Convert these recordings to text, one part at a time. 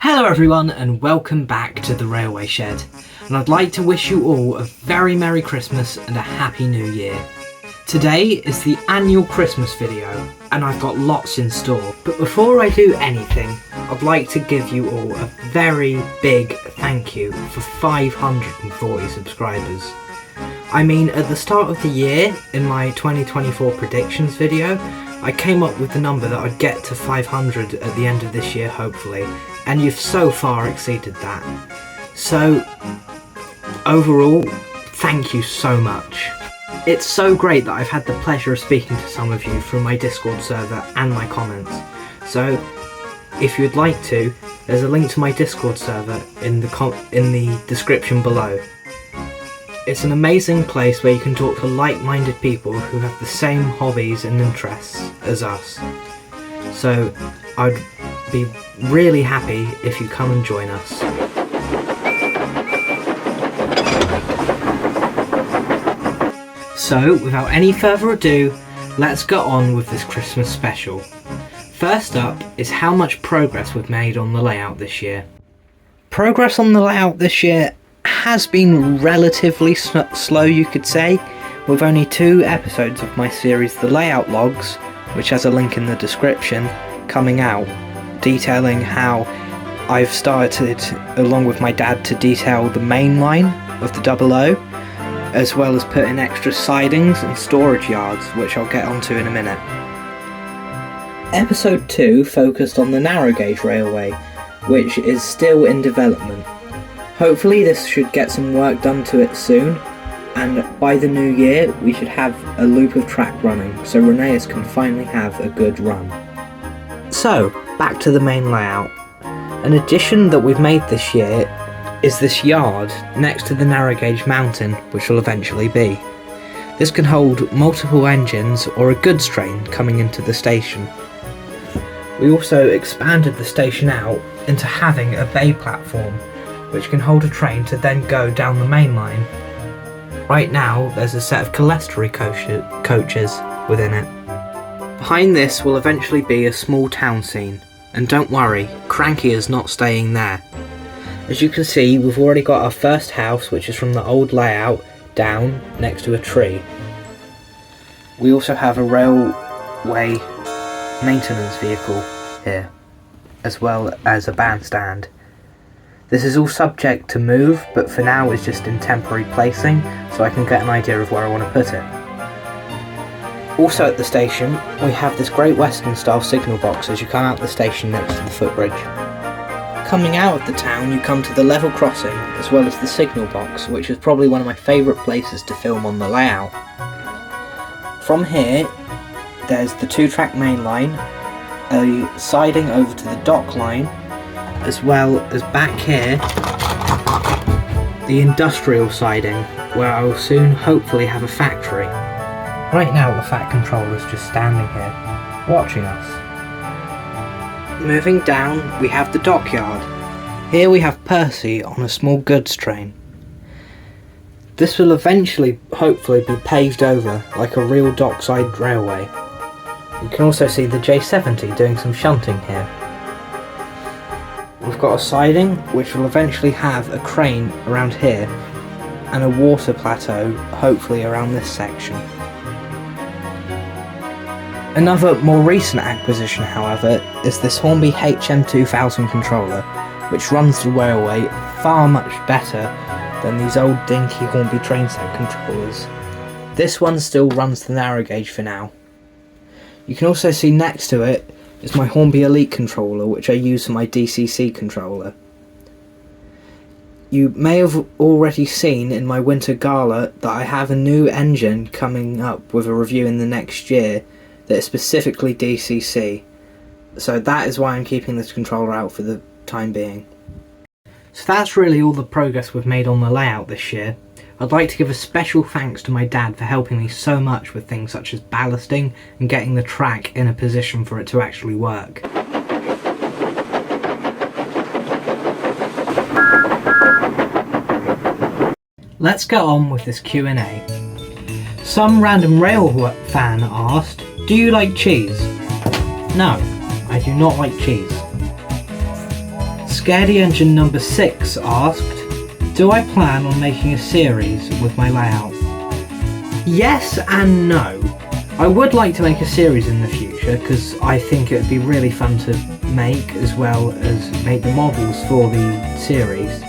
Hello everyone and welcome back to the Railway Shed, and I'd like to wish you all a very Merry Christmas and a Happy New Year. Today is the annual Christmas video and I've got lots in store, but before I do anything I'd like to give you all a very big thank you for 540 subscribers. I mean, at the start of the year in my 2024 predictions video I came up with the number that I'd get to 500 at the end of this year hopefully, and you've so far exceeded that. So overall, thank you so much. It's so great that I've had the pleasure of speaking to some of you through my Discord server and my comments. So if you'd like to, there's a link to my Discord server in the description below. It's an amazing place where you can talk to like-minded people who have the same hobbies and interests as us. So I'd be really happy if you come and join us. So without any further ado, let's get on with this Christmas special. First up is how much progress we've made on the layout this year. Progress on the layout this year has been relatively slow, you could say, with only 2 episodes of my series The Layout Logs, which has a link in the description, coming out, detailing how I've started, along with my dad, to detail the main line of the 00, as well as put in extra sidings and storage yards, which I'll get onto in a minute. Episode 2 focused on the narrow gauge railway, which is still in development. Hopefully this should get some work done to it soon, and by the new year we should have a loop of track running, so Reneus can finally have a good run. So, back to the main layout. An addition that we've made this year is this yard next to the narrow gauge mountain, which will eventually be. This can hold multiple engines or a goods train coming into the station. We also expanded the station out into having a bay platform, which can hold a train to then go down the main line. Right now there's a set of cholestery coaches within it. Behind this will eventually be a small town scene, and don't worry, Cranky is not staying there. As you can see, we've already got our first house, which is from the old layout, down next to a tree. We also have a railway maintenance vehicle here, as well as a bandstand. This is all subject to move, but for now it's just in temporary placing, so I can get an idea of where I want to put it. Also at the station, we have this Great Western style signal box as you come out the station next to the footbridge. Coming out of the town you come to the level crossing, as well as the signal box, which is probably one of my favourite places to film on the layout. From here, there's the 2-track main line, a siding over to the dock line, as well as back here, the industrial siding, where I will soon hopefully have a factory. Right now the Fat Controller's just standing here, watching us. Moving down, we have the dockyard. Here we have Percy on a small goods train. This will eventually, hopefully, be paved over like a real dockside railway. You can also see the J70 doing some shunting here. We've got a siding which will eventually have a crane around here and a water plateau hopefully around this section. Another more recent acquisition, however, is this Hornby HM2000 controller, which runs the railway far much better than these old dinky Hornby train set controllers. This one still runs the narrow gauge for now. You can also see next to it is my Hornby Elite controller, which I use for my DCC controller. You may have already seen in my winter gala that I have a new engine coming up with a review in the next year that is specifically DCC, so that is why I'm keeping this controller out for the time being. So that's really all the progress we've made on the layout this year. I'd like to give a special thanks to my dad for helping me so much with things such as ballasting and getting the track in a position for it to actually work. Let's get on with this Q&A. Some random rail fan asked, do you like cheese? No, I do not like cheese. Scaredy Engine number 6 asked, do I plan on making a series with my layout? Yes and no. I would like to make a series in the future because I think it would be really fun to make, as well as make the models for the series.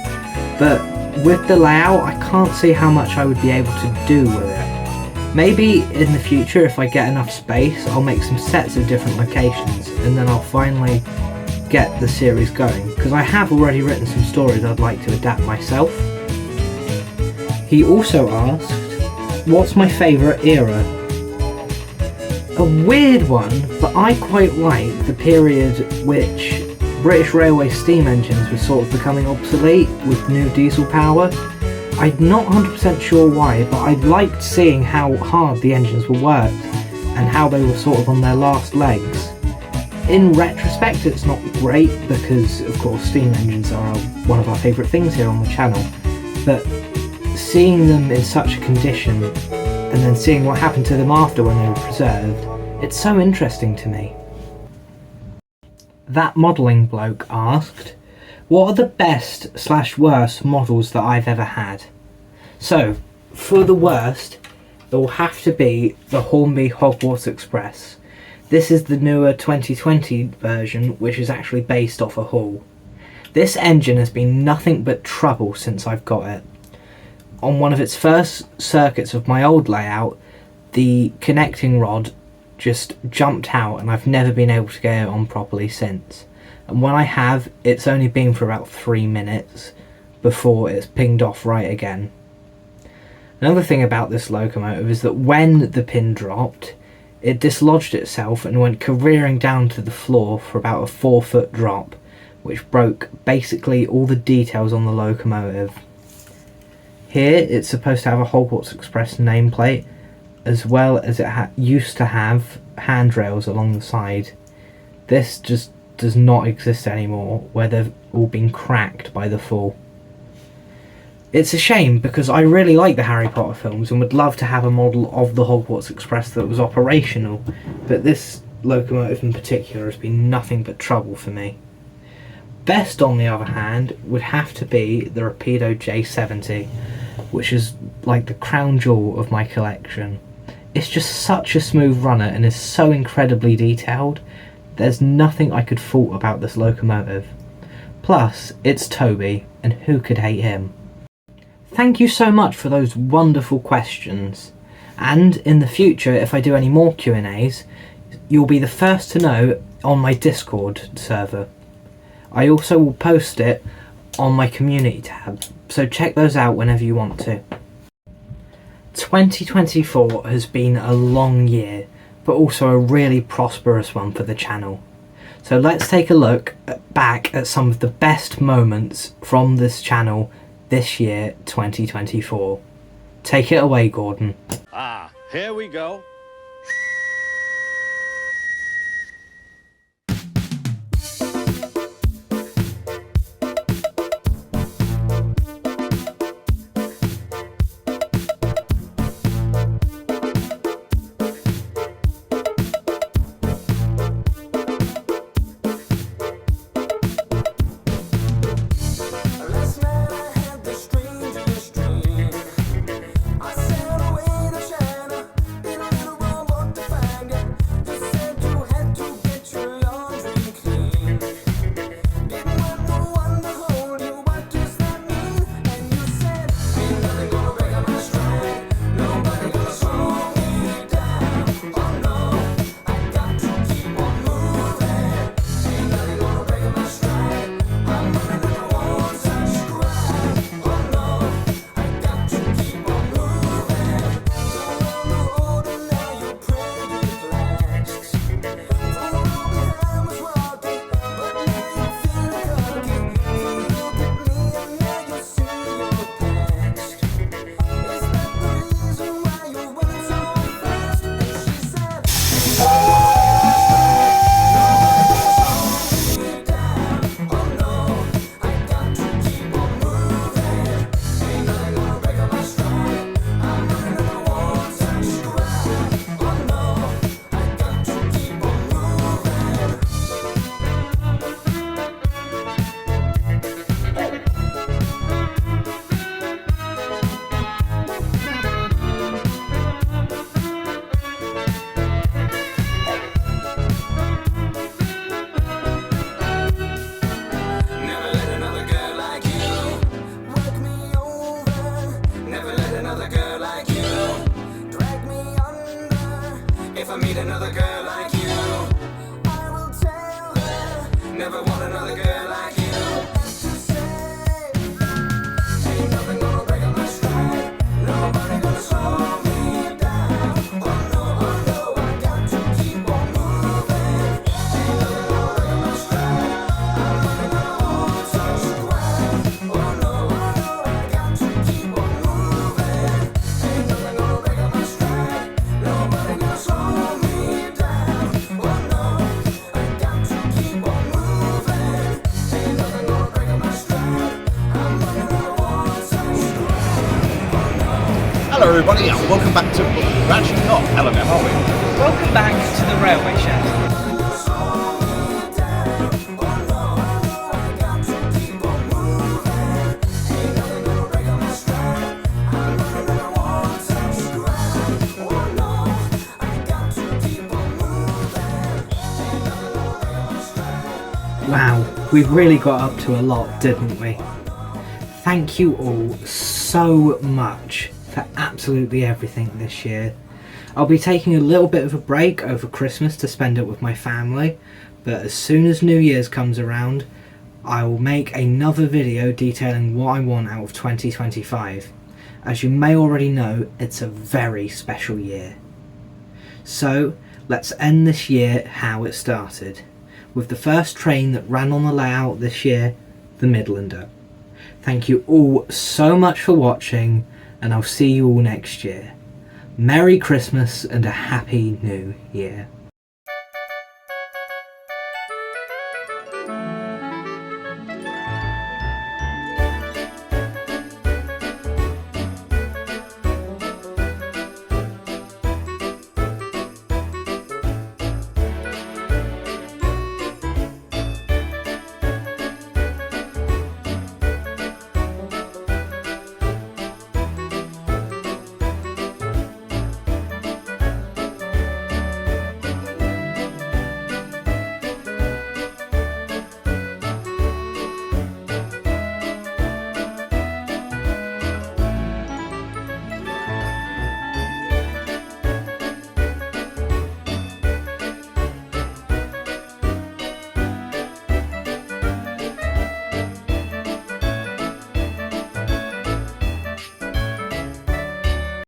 But with the layout, I can't see how much I would be able to do with it. Maybe in the future, if I get enough space, I'll make some sets of different locations and then I'll finally get the series going, because I have already written some stories I'd like to adapt myself. He also asked, what's my favourite era? A weird one, but I quite like the period which British Railway steam engines were sort of becoming obsolete with new diesel power. I'm not 100% sure why, but I liked seeing how hard the engines were worked and how they were sort of on their last legs. In retrospect, it's not great because, of course, steam engines are one of our favourite things here on the channel, but seeing them in such a condition and then seeing what happened to them after when they were preserved, it's so interesting to me. That modelling bloke asked, what are the best/worst models that I've ever had? So, for the worst, it will have to be the Hornby Hogwarts Express. This is the newer 2020 version, which is actually based off a Hull. This engine has been nothing but trouble since I've got it. On one of its first circuits of my old layout, the connecting rod just jumped out and I've never been able to get it on properly since. And when I have, it's only been for about 3 minutes before it's pinged off right again. Another thing about this locomotive is that when the pin dropped, it dislodged itself and went careering down to the floor for about a 4-foot drop, which broke basically all the details on the locomotive. Here it's supposed to have a Hogwarts Express nameplate, as well as it used to have handrails along the side. This just does not exist anymore, where they've all been cracked by the fall. It's a shame because I really like the Harry Potter films and would love to have a model of the Hogwarts Express that was operational, but this locomotive in particular has been nothing but trouble for me. Best, on the other hand, would have to be the Rapido J70, which is like the crown jewel of my collection. It's just such a smooth runner and is so incredibly detailed. There's nothing I could fault about this locomotive. Plus, it's Toby, and who could hate him? Thank you so much for those wonderful questions. And in the future, if I do any more Q&As, you'll be the first to know on my Discord server. I also will post it on my community tab, so check those out whenever you want to. 2024 has been a long year, but also a really prosperous one for the channel. So let's take a look back at some of the best moments from this channel this year, 2024. Take it away, Gordon. Ah, here we go. I sailed away to China in a little Hello everybody and welcome back to... We're actually not L&M, are we? Welcome back to the Railway Shed. Wow, we've really got up to a lot, didn't we? Thank you all so much for absolutely everything this year. I'll be taking a little bit of a break over Christmas to spend it with my family, but as soon as New Year's comes around, I will make another video detailing what I want out of 2025. As you may already know, it's a very special year. So, let's end this year how it started, with the first train that ran on the layout this year, the Midlander. Thank you all so much for watching, and I'll see you all next year. Merry Christmas and a Happy New Year.